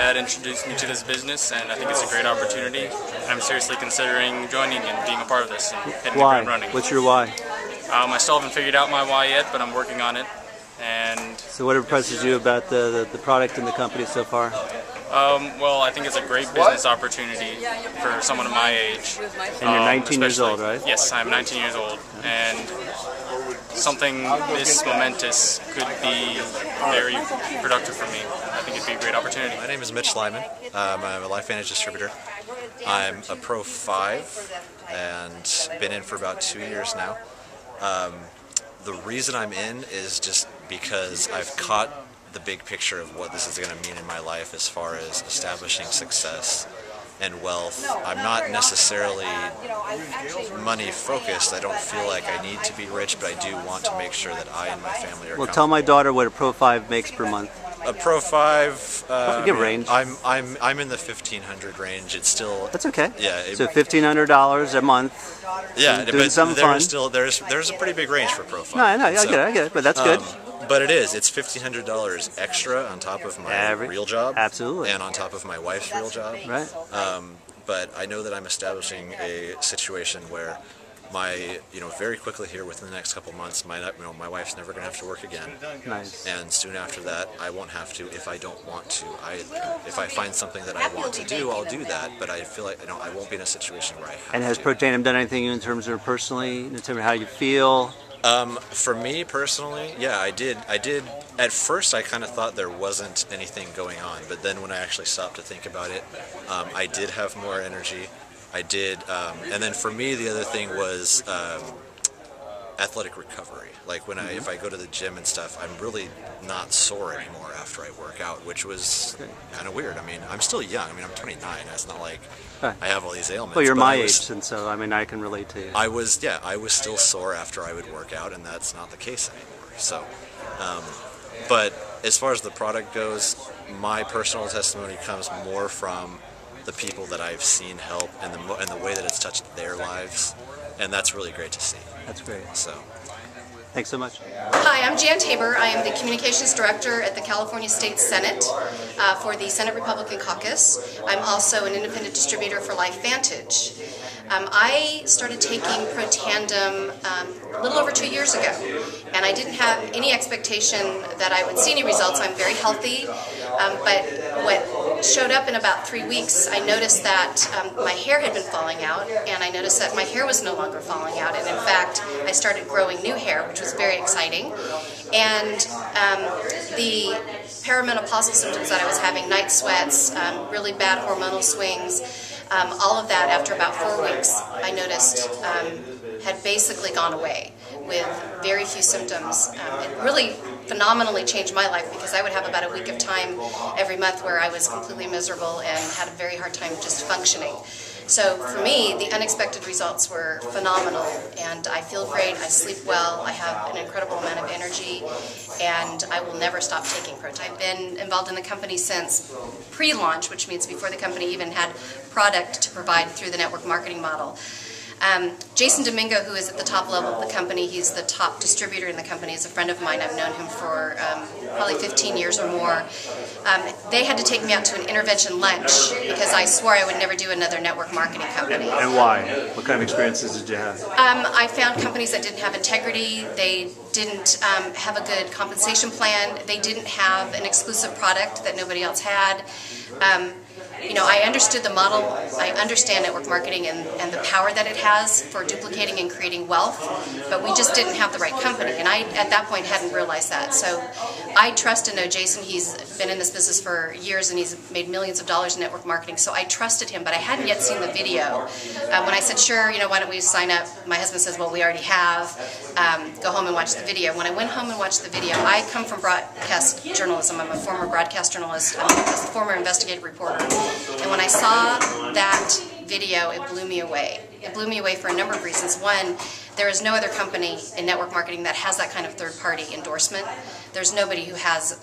dad introduced me to this business, and I think it's a great opportunity. And I'm seriously considering joining and being a part of this and hitting the ground running. What's your why? I still haven't figured out my why yet, but I'm working on it. And so what impresses you about the product and the company so far? Well, I think it's a great business opportunity for someone of my age. And you're 19 years old, right? Yes, I'm 19 years old. And something this momentous could be very productive for me. I think it'd be a great opportunity. My name is Mitch Lyman. I'm a LifeVantage distributor. I'm a Pro 5 and been in for about 2 years now. The reason I'm in is just because I've caught the big picture of what this is going to mean in my life as far as establishing success and wealth. I'm not necessarily money focused. I don't feel like I need to be rich, but I do want to make sure that I and my family are Well, tell my daughter what a Pro 5 makes per month. A Pro 5, give range. I'm in the 1,500 range. It's still that's okay. Yeah. So $1,500 a month. Yeah, doing something fun. There's a pretty big range for Pro 5. No, I know, I get it, but that's good. But it's $1,500 extra on top of my real job. Absolutely. And on top of my wife's real job. Right. But I know that I'm establishing a situation where very quickly here within the next couple months, my wife's never going to have to work again. Nice. And soon after that, I won't have to if I don't want to. If I find something that I want to do, I'll do that. But I feel like I won't be in a situation where I have to. And has Protandim done anything in terms of personally, in terms of how you feel? For me personally, yeah, I did. At first, I kind of thought there wasn't anything going on, but then when I actually stopped to think about it, I did have more energy. I did, and then for me, the other thing was athletic recovery. Like if I go to the gym and stuff, I'm really not sore anymore after I work out, which was kind of weird. I mean, I'm still young. I mean, I'm 29. It's not like I have all these ailments. Well, you're my age, and so I mean, I can relate to you. I was still sore after I would work out, and that's not the case anymore. So, but as far as the product goes, my personal testimony comes more from the people that I've seen help and the way that it's touched their lives, and that's really great to see. That's great. So, thanks so much. Hi, I'm Jan Tabor. I am the Communications Director at the California State Senate for the Senate Republican Caucus. I'm also an independent distributor for LifeVantage. I started taking Protandim a little over 2 years ago, and I didn't have any expectation that I would see any results. I'm very healthy, but what showed up in about 3 weeks, I noticed that my hair had been falling out, and I noticed that my hair was no longer falling out, and in fact, I started growing new hair, which was very exciting. And the perimenopausal symptoms that I was having, night sweats, really bad hormonal swings, all of that after about 4 weeks, I noticed had basically gone away with very few symptoms. It really phenomenally changed my life because I would have about a week of time every month where I was completely miserable and had a very hard time just functioning. So for me, the unexpected results were phenomenal, and I feel great, I sleep well, I have an incredible amount of energy, and I will never stop taking Protandim. I've been involved in the company since pre-launch, which means before the company even had product to provide through the network marketing model. Jason Domingo, who is at the top level of the company, he's the top distributor in the company, is a friend of mine. I've known him for probably 15 years or more. They had to take me out to an intervention lunch because I swore I would never do another network marketing company. And why? What kind of experiences did you have? I found companies that didn't have integrity, they didn't have a good compensation plan, they didn't have an exclusive product that nobody else had. I understood the model, I understand network marketing and the power that it has for duplicating and creating wealth, but we just didn't have the right company, and I, at that point, hadn't realized that. So I trust and know Jason. He's been in this business for years, and he's made millions of dollars in network marketing, so I trusted him, but I hadn't yet seen the video. When I said, sure, why don't we sign up, my husband says, well, we already have, go home and watch the video. When I went home and watched the video, I come from broadcast journalism. I'm a former broadcast journalist, I'm a former investigative reporter. And when I saw that video, it blew me away. It blew me away for a number of reasons. One, there is no other company in network marketing that has that kind of third-party endorsement. There's nobody who has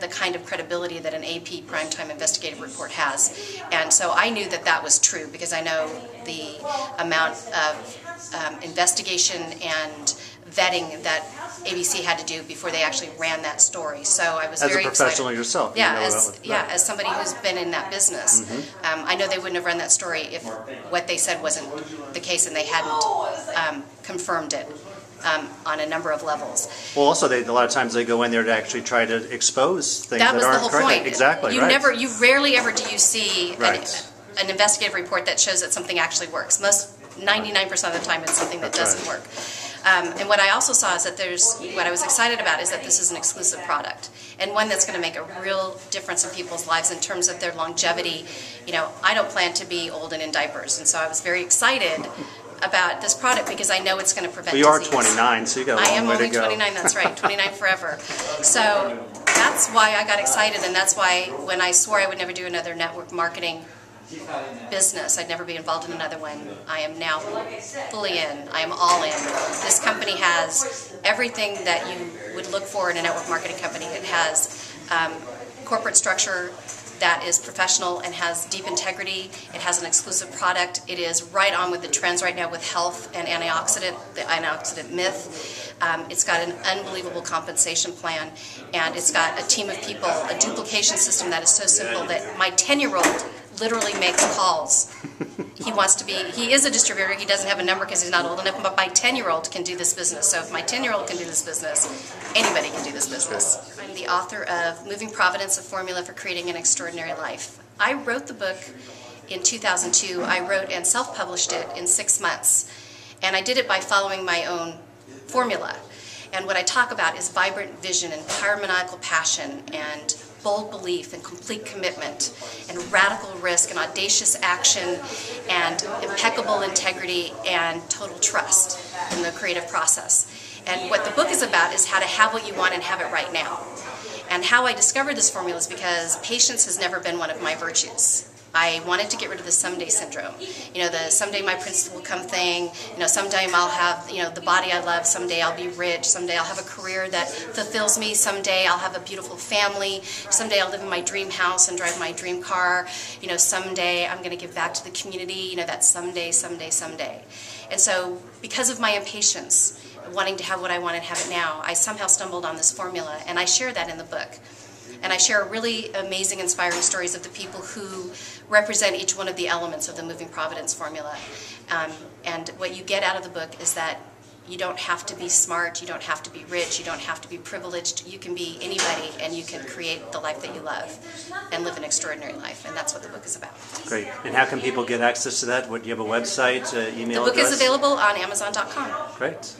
the kind of credibility that an AP primetime investigative report has. And so I knew that that was true because I know the amount of investigation and vetting that ABC had to do before they actually ran that story. So I was As very a professional excited. yourself. Yeah, you know as somebody who's been in that business. I know they wouldn't have run that story if what they said wasn't the case and they hadn't confirmed it on a number of levels. Well, also, a lot of times they go in there to actually try to expose things That that was the aren't whole correct. point. Exactly, You right. you rarely ever do you see Right. an investigative report that shows that something actually works. 99% of the time it's something that That's doesn't right. work. And what I also saw is that what I was excited about is that this is an exclusive product and one that's going to make a real difference in people's lives in terms of their longevity. You know, I don't plan to be old and in diapers, and so I was very excited about this product because I know it's going to prevent Well, you are disease. 29, so you got a I long am way only to go. 29, that's right, 29 forever. So that's why I got excited, and that's why when I swore I would never do another network marketing business, I'd never be involved in another one, I am now fully in. I am all in. This company has everything that you would look for in a network marketing company. It has corporate structure that is professional and has deep integrity. It has an exclusive product. It is right on with the trends right now with health and antioxidant, the antioxidant myth. It's got an unbelievable compensation plan, and it's got a team of people, a duplication system that is so simple that my 10-year-old literally makes calls. He is a distributor, he doesn't have a number because he's not old enough, but my 10-year-old can do this business. So if my 10-year-old can do this business, anybody can do this business. I'm the author of Moving Providence, a Formula for Creating an Extraordinary Life. I wrote the book in 2002. I wrote and self-published it in 6 months. And I did it by following my own formula. And what I talk about is vibrant vision and pyromaniacal passion and bold belief and complete commitment and radical risk and audacious action and impeccable integrity and total trust in the creative process. And what the book is about is how to have what you want and have it right now. And how I discovered this formula is because patience has never been one of my virtues. I wanted to get rid of the someday syndrome. You know, the someday my prince will come thing, you know, someday I'll have, you know, the body I love, someday I'll be rich, someday I'll have a career that fulfills me, someday I'll have a beautiful family, someday I'll live in my dream house and drive my dream car, you know, someday I'm going to give back to the community, you know, that someday, someday, someday. And so because of my impatience, wanting to have what I want and have it now, I somehow stumbled on this formula, and I share that in the book. And I share really amazing, inspiring stories of the people who represent each one of the elements of the Moving Providence formula. And what you get out of the book is that you don't have to be smart, you don't have to be rich, you don't have to be privileged. You can be anybody, and you can create the life that you love and live an extraordinary life. And that's what the book is about. Great. And how can people get access to that? Do you have a website, email The book address? is available on Amazon.com. Great.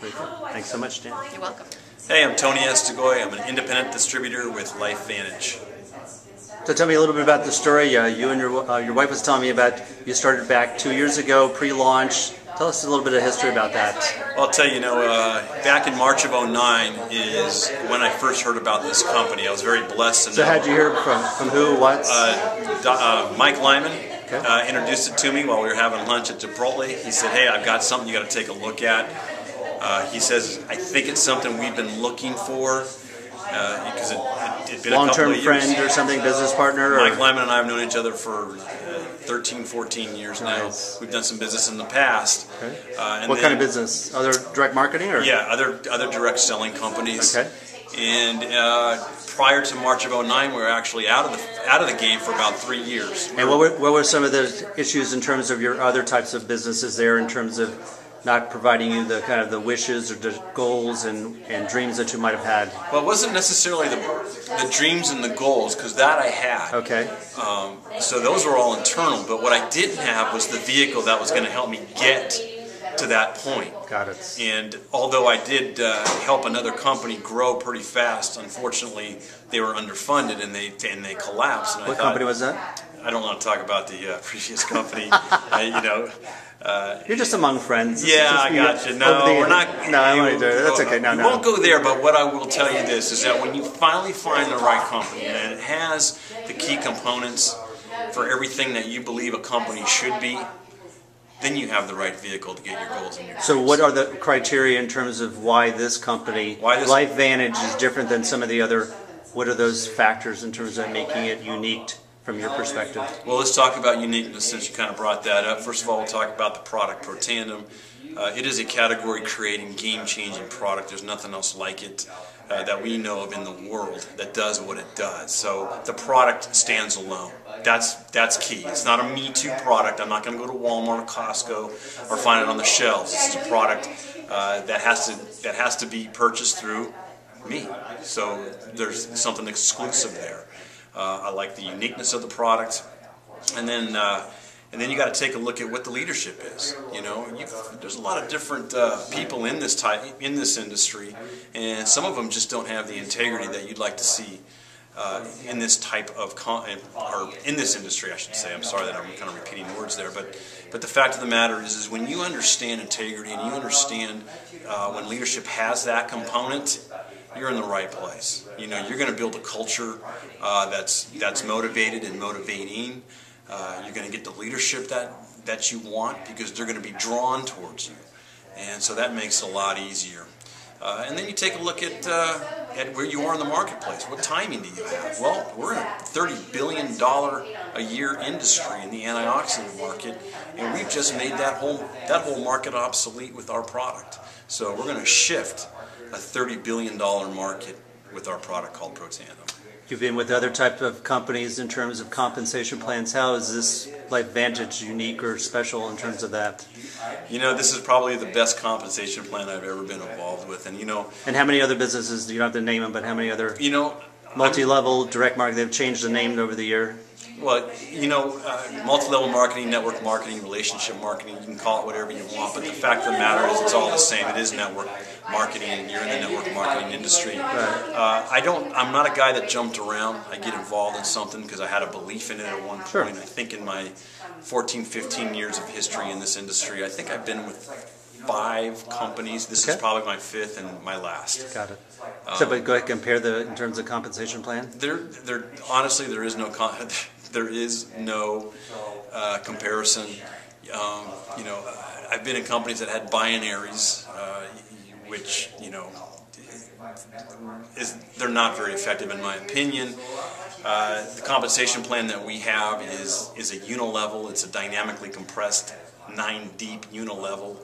Very good. Thanks so much, Dan. You're welcome. Hey, I'm Tony Estigoy. I'm an independent distributor with LifeVantage. So tell me a little bit about the story. You and your wife was telling me about you started back 2 years ago, pre-launch. Tell us a little bit of history about that. Well, I'll tell you, back in March of '09 is when I first heard about this company. I was very blessed to know. So how'd you hear from who, what? Mike Lyman introduced it to me while we were having lunch at Chipotle. He said, hey, I've got something you got to take a look at. He says, I think it's something we've been looking for because it'd been a couple of years. Long-term friend or something, business partner? Mike Lyman and I have known each other for 13, 14 years now. Nice. We've done some business in the past. Okay. And What kind of business? Other direct marketing? Or? Yeah, other direct selling companies. Okay. And prior to March of '09, we were actually out of the game for about 3 years. And what were some of the issues in terms of your other types of businesses there, in terms of not providing you the kind of the wishes or the goals and dreams that you might have had? Well, it wasn't necessarily the dreams and the goals, because that I had. Okay. So those were all internal. But what I didn't have was the vehicle that was going to help me get to that point. Got it. And although I did help another company grow pretty fast, unfortunately they were underfunded and they collapsed. And What company was that? I don't want to talk about the previous company. You're just among friends. Yeah, I got you. No, we're not. No, I'm only doing it. That's okay. No, we no. won't go there. But what I will tell you this is that when you finally find the right company and it has the key components for everything that you believe a company should be, then you have the right vehicle to get your goals and your dreams. So what are the criteria in terms of why this company, LifeVantage, is different than some of the other? What are those factors in terms of making it unique from your perspective? Well, let's talk about uniqueness since you kind of brought that up. First of all, we'll talk about the product, Protandim. It is a category-creating, game-changing product. There's nothing else like it that we know of in the world that does what it does. So the product stands alone. That's key. It's not a me-too product. I'm not going to go to Walmart or Costco or find it on the shelves. It's a product that has to be purchased through me. So there's something exclusive there. I like the uniqueness of the product, and then you got to take a look at what the leadership is. You know, there's a lot of different people in this industry, and some of them just don't have the integrity that you'd like to see in this type of or in this industry, I should say. I'm sorry that I'm kind of repeating words there, but the fact of the matter is when you understand integrity and you understand when leadership has that component, you're in the right place. You know, you're going to build a culture that's motivated and motivating. You're going to get the leadership that you want because they're going to be drawn towards you, and so that makes it a lot easier. And then you take a look at where you are in the marketplace. What timing do you have? Well, we're in a $30 billion a year industry in the antioxidant market, and we've just made that whole market obsolete with our product. So we're going to shift a $30 billion market with our product called Protandim. You've been with other type of companies in terms of compensation plans. How is this LifeVantage unique or special in terms of that? You know, this is probably the best compensation plan I've ever been involved with, and you know. And how many other businesses? You don't have to name them, but how many other? You know, multi-level direct marketing. They've changed the name over the year. Well, you know, multi-level marketing, network marketing, relationship marketing, you can call it whatever you want, but the fact of the matter is it's all the same. It is network marketing, and you're in the network marketing industry. Right. I'm not a guy that jumped around. I get involved in something because I had a belief in it at one point. Sure. I think in my 14, 15 years of history in this industry, I think I've been with 5 companies. This is probably my 5th and my last. Got it. So, but go ahead and compare in terms of compensation plan. Honestly, there is no comparison. You know, I've been in companies that had binaries, which you know they're not very effective in my opinion. The compensation plan that we have is a unilevel. It's a dynamically compressed 9-deep unilevel.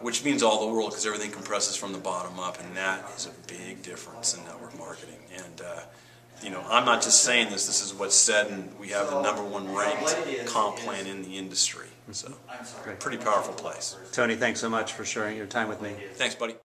Which means all the world because everything compresses from the bottom up, and that is a big difference in network marketing. And you know, I'm not just saying this. This is what's said, and we have the #1 ranked comp plan in the industry. So, pretty powerful place. Tony, thanks so much for sharing your time with me. Thanks, buddy.